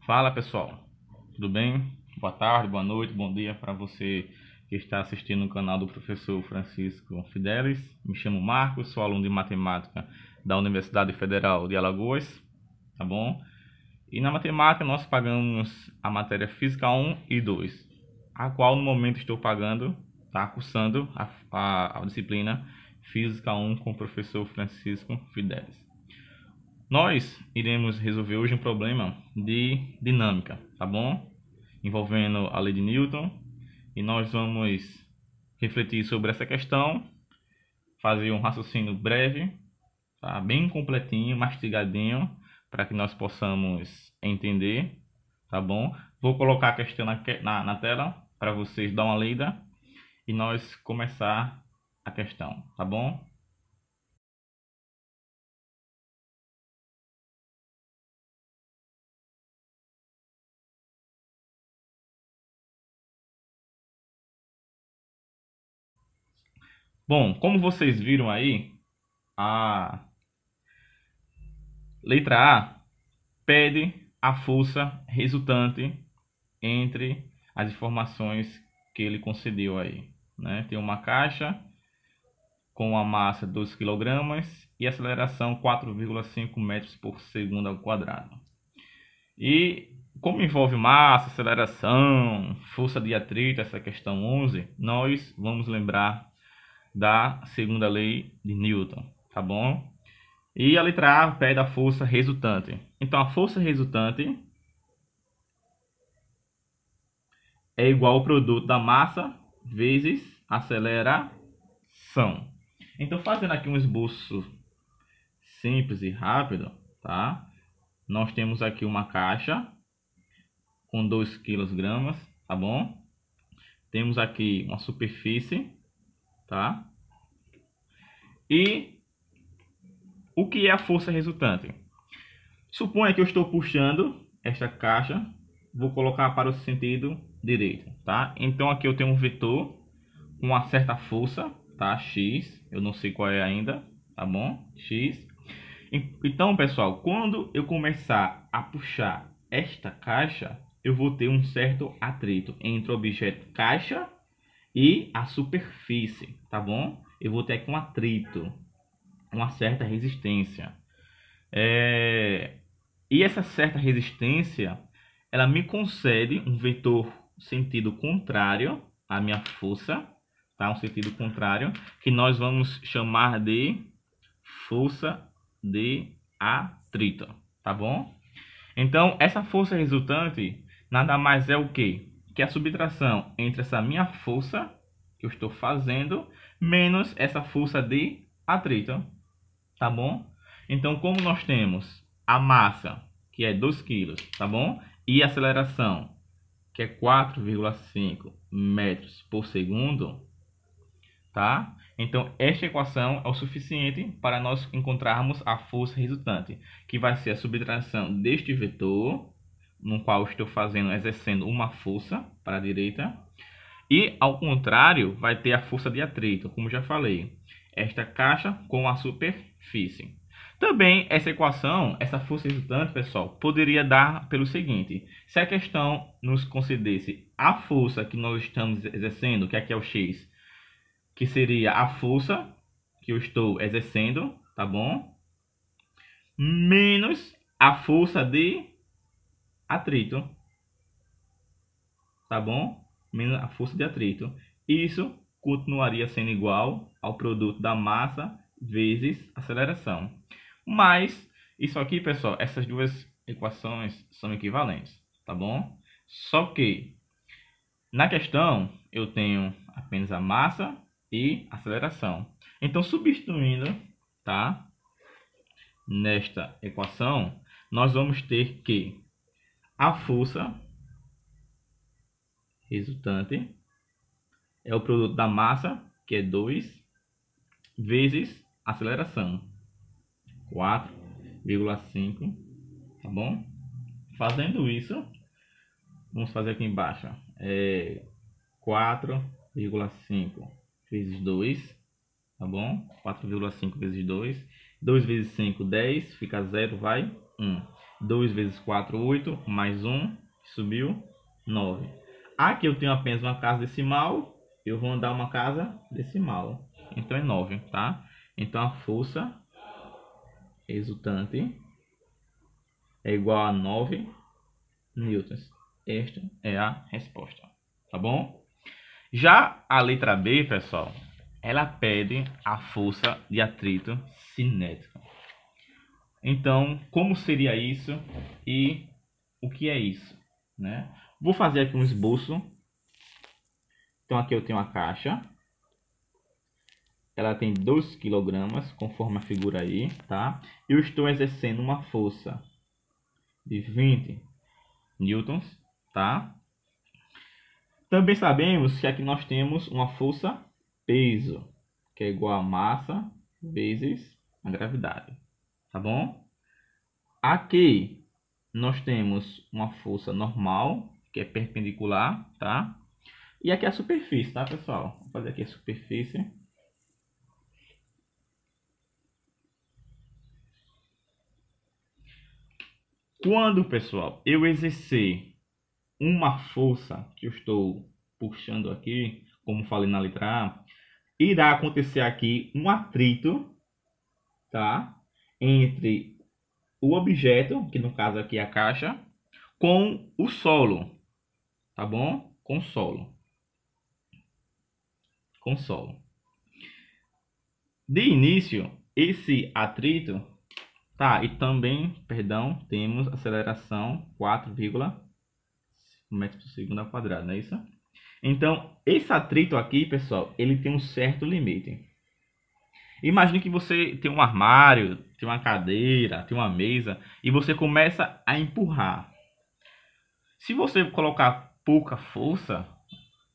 Fala pessoal, tudo bem? Boa tarde, boa noite, bom dia para você que está assistindo o canal do professor Francisco Fidelis. Me chamo Marcos, sou aluno de matemática da Universidade Federal de Alagoas, tá bom? E na matemática nós pagamos a matéria Física 1 e 2, a qual no momento estou pagando, tá? Cursando a disciplina Física 1 com o professor Francisco Fidelis. Nós iremos resolver hoje um problema de dinâmica, tá bom? Envolvendo a lei de Newton, e nós vamos refletir sobre essa questão, fazer um raciocínio breve, tá? Bem completinho, mastigadinho, para que nós possamos entender, tá bom? Vou colocar a questão na tela para vocês dar uma lida e nós começar a questão, tá bom? Bom, como vocês viram aí, a letra A pede a força resultante entre as informações que ele concedeu aí, né? Tem uma caixa com a massa 2 kg e aceleração 4,5 metros por segundo ao quadrado. E como envolve massa, aceleração, força de atrito, essa questão 11, nós vamos lembrar da segunda lei de Newton, tá bom? E a letra A pede a força resultante. Então, a força resultante é igual ao produto da massa vezes aceleração. Então, fazendo aqui um esboço simples e rápido, tá? Nós temos aqui uma caixa com 2 kg, tá bom? Temos aqui uma superfície, tá? E o que é a força resultante? Suponha que eu estou puxando esta caixa, vou colocar para o sentido direito, tá? Então aqui eu tenho um vetor com uma certa força, tá? X, eu não sei qual é ainda, tá bom? X. Então, pessoal, quando eu começar a puxar esta caixa, eu vou ter um certo atrito entre o objeto caixa e a superfície, tá bom? Eu vou ter aqui um atrito, uma certa resistência. E essa certa resistência, ela me concede um vetor sentido contrário à minha força, tá? Um sentido contrário, que nós vamos chamar de força de atrito, tá bom? Então, essa força resultante nada mais é o quê? Que a subtração entre essa minha força que eu estou fazendo menos essa força de atrito, tá bom? Então, como nós temos a massa, que é 2 kg, tá bom? E a aceleração, que é 4,5 metros por segundo, tá? Então, esta equação é o suficiente para nós encontrarmos a força resultante, que vai ser a subtração deste vetor, no qual estou exercendo uma força para a direita, e ao contrário, vai ter a força de atrito, como já falei, esta caixa com a superfície. Também essa equação, essa força resultante, pessoal, poderia dar pelo seguinte: se a questão nos concedesse a força que nós estamos exercendo, que aqui é o x, que seria a força que eu estou exercendo, tá bom? Menos a força de atrito, tá bom? Menos a força de atrito. Isso continuaria sendo igual ao produto da massa vezes aceleração. Mas isso aqui, pessoal, essas duas equações são equivalentes, tá bom? Só que na questão eu tenho apenas a massa e aceleração. Então, substituindo, tá? Nesta equação, nós vamos ter que a força resultante é o produto da massa, que é 2, vezes aceleração, 4,5, tá bom? Fazendo isso, vamos fazer aqui embaixo, 4,5 vezes 2, tá bom? 4,5 vezes 2, 2 vezes 5, 10, fica 0, vai 1. 2 vezes 4, 8, mais 1, subiu 9. Aqui eu tenho apenas uma casa decimal, eu vou andar uma casa decimal. Então é 9, tá? Então a força resultante é igual a 9 newtons. Esta é a resposta, tá bom? Já a letra B, pessoal, ela pede a força de atrito cinética. Então, como seria isso e o que é isso, né? Vou fazer aqui um esboço. Então aqui eu tenho a caixa. Ela tem 2 kg, conforme a figura aí, tá? Eu estou exercendo uma força de 20 newtons, tá? Também sabemos que aqui nós temos uma força peso, que é igual a massa vezes a gravidade, tá bom? Aqui nós temos uma força normal, que é perpendicular, tá? E aqui é a superfície, tá, pessoal? Vou fazer aqui a superfície. Quando, pessoal, eu exercer uma força que eu estou puxando aqui, como falei na letra A, irá acontecer aqui um atrito, tá? Entre o objeto, que no caso aqui é a caixa, com o solo, tá bom? Com o solo. Com solo. De início, esse atrito, tá? E também, perdão, temos aceleração 4,5 metros por segundo ao quadrado, não é isso? Então, esse atrito aqui, pessoal, ele tem um certo limite. Imagine que você tem um armário, tem uma cadeira, tem uma mesa e você começa a empurrar. Se você colocar pouca força,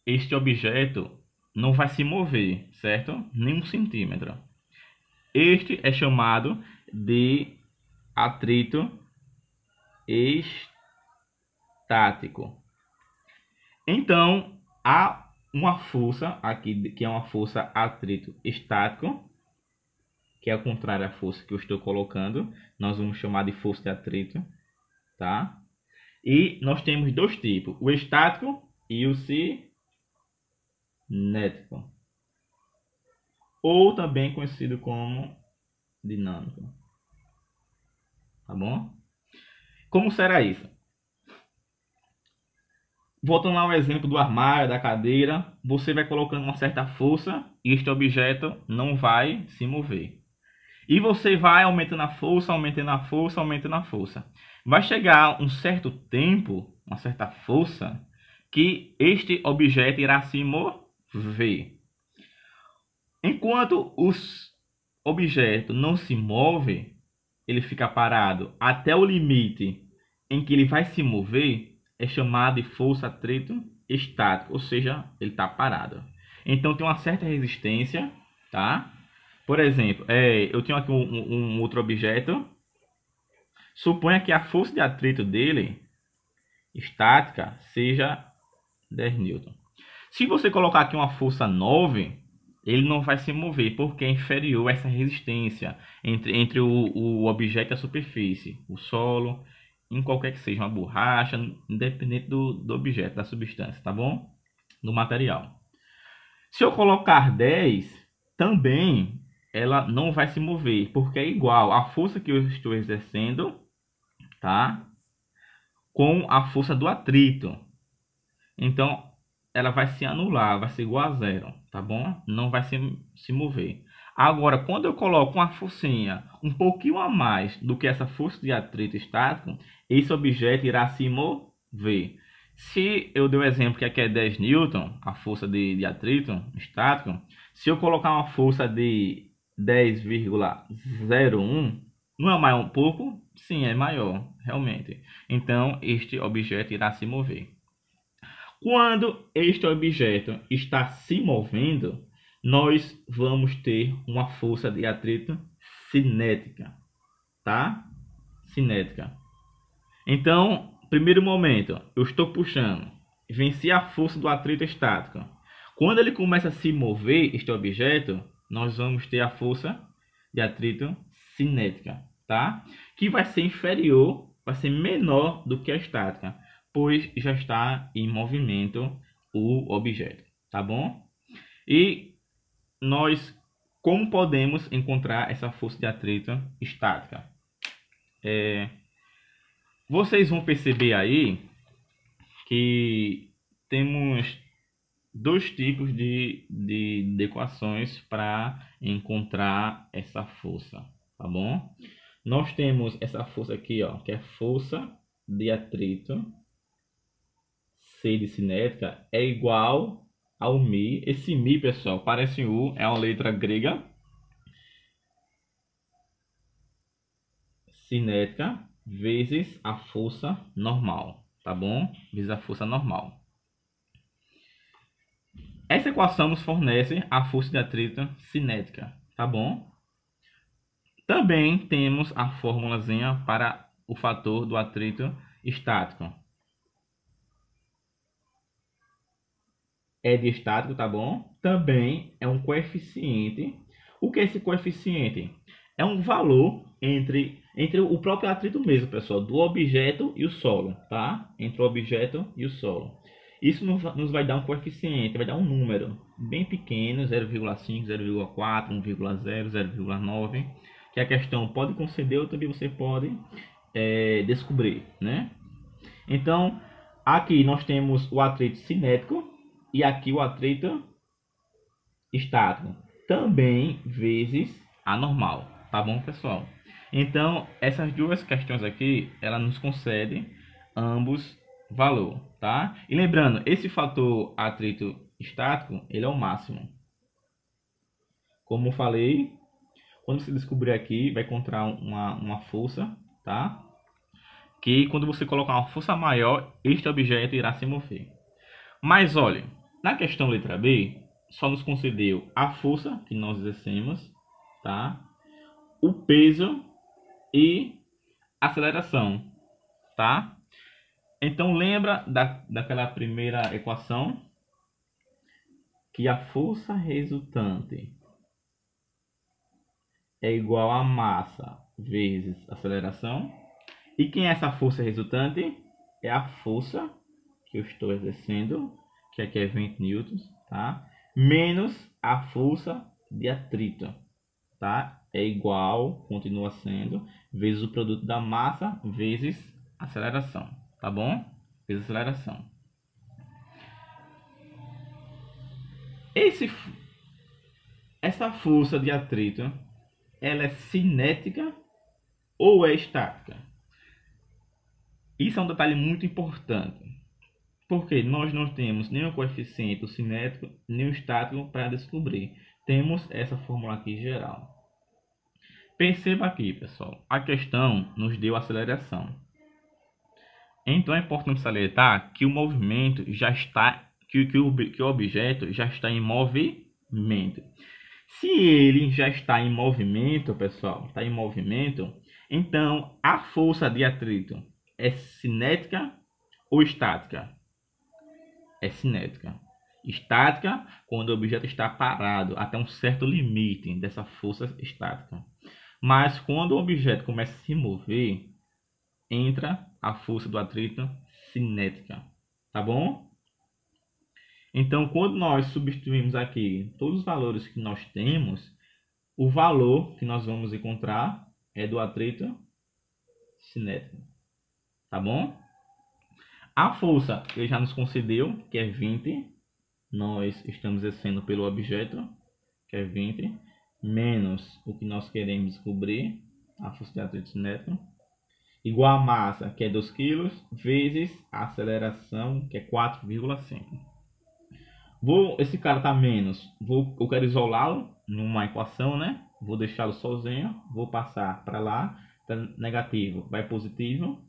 este objeto não vai se mover, certo? Nem 1 centímetro. Este é chamado de atrito estático. Então, há uma força aqui, que é uma força atrito estático, que é o contrário à força que eu estou colocando. Nós vamos chamar de força de atrito, tá? E nós temos dois tipos, o estático e o cinético, ou também conhecido como dinâmico, tá bom? Como será isso? Voltando ao exemplo do armário, da cadeira, você vai colocando uma certa força e este objeto não vai se mover. E você vai aumentando a força, aumentando a força, aumentando a força. Vai chegar um certo tempo, uma certa força, que este objeto irá se mover. Enquanto os objetos não se movem, ele fica parado até o limite em que ele vai se mover, é chamado de força atrito estático, ou seja, ele está parado. Então tem uma certa resistência, tá? Por exemplo, eu tenho aqui um outro objeto. Suponha que a força de atrito dele, estática, seja 10 newton. Se você colocar aqui uma força 9, ele não vai se mover, porque é inferior a essa resistência entre o objeto e a superfície, o solo, em qualquer que seja, uma borracha, independente do objeto, da substância, tá bom? Do material. Se eu colocar 10, também ela não vai se mover, porque é igual a força que eu estou exercendo, tá? Com a força do atrito. Então, ela vai se anular, vai ser igual a zero, tá bom? Não vai se mover. Agora, quando eu coloco uma forcinha um pouquinho a mais do que essa força de atrito estático, esse objeto irá se mover. Se eu dei o exemplo que aqui é 10 newton, a força de atrito estático, se eu colocar uma força de 10,01, não é maior um pouco? Sim, é maior, realmente. Então, este objeto irá se mover. Quando este objeto está se movendo, nós vamos ter uma força de atrito cinética, tá? Cinética. Então, primeiro momento, eu estou puxando, venci a força do atrito estático. Quando ele começa a se mover, este objeto, nós vamos ter a força de atrito cinética, tá? Que vai ser inferior vai ser menor do que a estática, pois já está em movimento o objeto, tá bom? E nós, como podemos encontrar essa força de atrito estática? Vocês vão perceber aí que temos dois tipos de equações para encontrar essa força, tá bom? Nós temos essa força aqui, ó, que é força de atrito C de cinética é igual ao μ. Esse μ, pessoal, parece U, é uma letra grega. Cinética vezes a força normal, tá bom? Vezes a força normal. Essa equação nos fornece a força de atrito cinética, tá bom? Também temos a formulazinha para o fator do atrito estático. É de estático, tá bom? Também é um coeficiente. O que é esse coeficiente? É um valor entre o próprio atrito mesmo, pessoal, do objeto e o solo, tá? Entre o objeto e o solo. Isso nos vai dar um coeficiente, vai dar um número bem pequeno, 0,5, 0,4, 1,0, 0,9, que a questão pode conceder ou também você pode descobrir, né? Então, aqui nós temos o atrito cinético e aqui o atrito estático, também vezes a normal, tá bom, pessoal? Então, essas duas questões aqui, ela nos concede ambos valor, tá? E lembrando, esse fator atrito estático, ele é o máximo. Como eu falei, quando você descobrir aqui, vai encontrar uma força, tá? Que quando você colocar uma força maior, este objeto irá se mover. Mas olha, na questão letra B, só nos concedeu a força que nós exercemos, tá? O peso e aceleração, tá? Então lembra daquela primeira equação que a força resultante é igual a massa vezes aceleração. E quem é essa força resultante? É a força que eu estou exercendo, que aqui é 20 newtons, tá? Menos a força de atrito, tá? É igual, continua sendo, vezes o produto da massa vezes aceleração, tá bom? Vezes aceleração. Essa força de atrito, ela é cinética ou é estática? Isso é um detalhe muito importante, porque nós não temos nem o coeficiente cinético, nem o estático para descobrir. Temos essa fórmula aqui geral. Perceba aqui, pessoal, a questão nos deu aceleração. Então é importante salientar que o movimento já está, que o objeto já está em movimento. Se ele já está em movimento, pessoal, está em movimento, então a força de atrito é cinética ou estática? É cinética. Estática, quando o objeto está parado até um certo limite dessa força estática. Mas quando o objeto começa a se mover, entra a força do atrito cinética. Tá bom? Então, quando nós substituímos aqui todos os valores que nós temos, o valor que nós vamos encontrar é do atrito cinético. Tá bom? A força ele já nos concedeu, que é 20. Nós estamos exercendo pelo objeto, que é 20, menos o que nós queremos descobrir, a força de atrito cinético, igual a massa, que é 2 kg, vezes a aceleração, que é 4,5. Esse cara está menos, eu quero isolá-lo numa equação, né? Vou deixá-lo sozinho, vou passar para lá, tá negativo, vai positivo.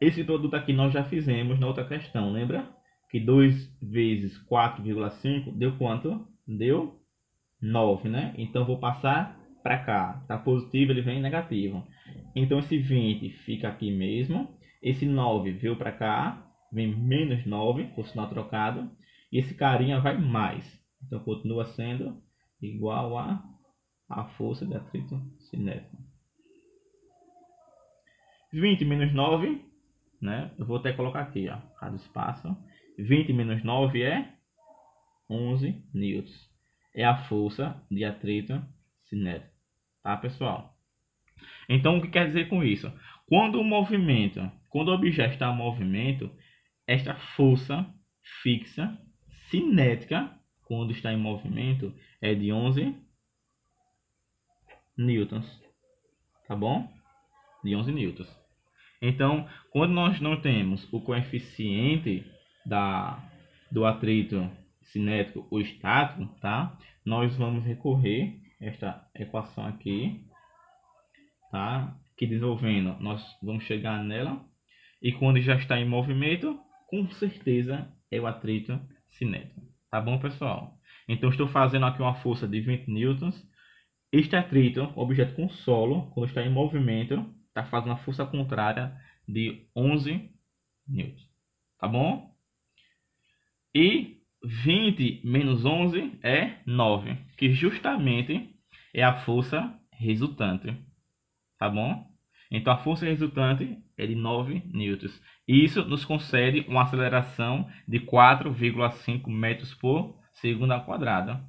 Esse produto aqui nós já fizemos na outra questão, lembra? Que 2 vezes 4,5 deu quanto? Deu 9, né? Então vou passar para cá. Tá positivo, ele vem negativo. Então esse 20 fica aqui mesmo. Esse 9 veio para cá, vem menos 9, por sinal trocado. E esse carinha vai mais. Então continua sendo igual a força de atrito cinético. 20 menos 9, né? Eu vou até colocar aqui, ó, cada espaço. 20 menos 9 é 11 newtons. É a força de atrito cinético, tá, pessoal? Então, o que quer dizer com isso? Quando o objeto está em movimento, esta força fixa cinética, quando está em movimento, é de 11 newtons, tá bom? De 11 newtons. Então, quando nós não temos o coeficiente do atrito cinético ou estático, tá? Nós vamos recorrer a esta equação aqui, tá? Que desenvolvendo, nós vamos chegar nela. E quando já está em movimento, com certeza é o atrito cinético. Tá bom, pessoal? Então, estou fazendo aqui uma força de 20 newtons. Este atrito, objeto com solo, quando está em movimento, está fazendo a força contrária de 11 newtons. Tá bom? E 20 menos 11 é 9, que justamente é a força resultante. Tá bom? Então, a força resultante é de 9 newtons. Isso nos concede uma aceleração de 4,5 metros por segundo ao quadrado.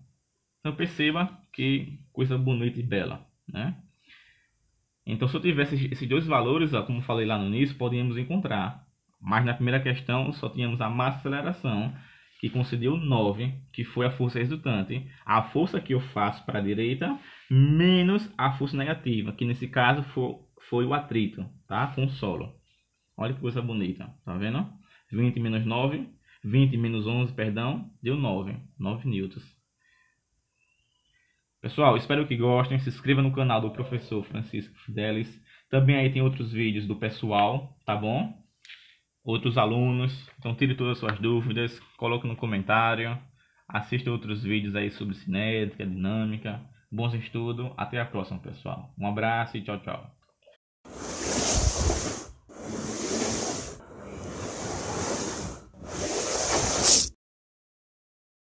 Então, perceba que coisa bonita e bela, né? Então, se eu tivesse esses dois valores, ó, como falei lá no início, podíamos encontrar. Mas na primeira questão, só tínhamos a massa aceleração, que concedeu 9, que foi a força resultante. A força que eu faço para a direita, menos a força negativa, que nesse caso foi o atrito, tá? Com o solo. Olha que coisa bonita, tá vendo? 20 menos 9, 20 menos 11, perdão, deu 9 newtons. Pessoal, espero que gostem. Se inscreva no canal do professor Francisco Fidelis. Também aí tem outros vídeos do pessoal, tá bom? Outros alunos. Então tire todas as suas dúvidas, coloque no comentário. Assista outros vídeos aí sobre cinética, dinâmica. Bons estudos. Até a próxima, pessoal. Um abraço e tchau, tchau.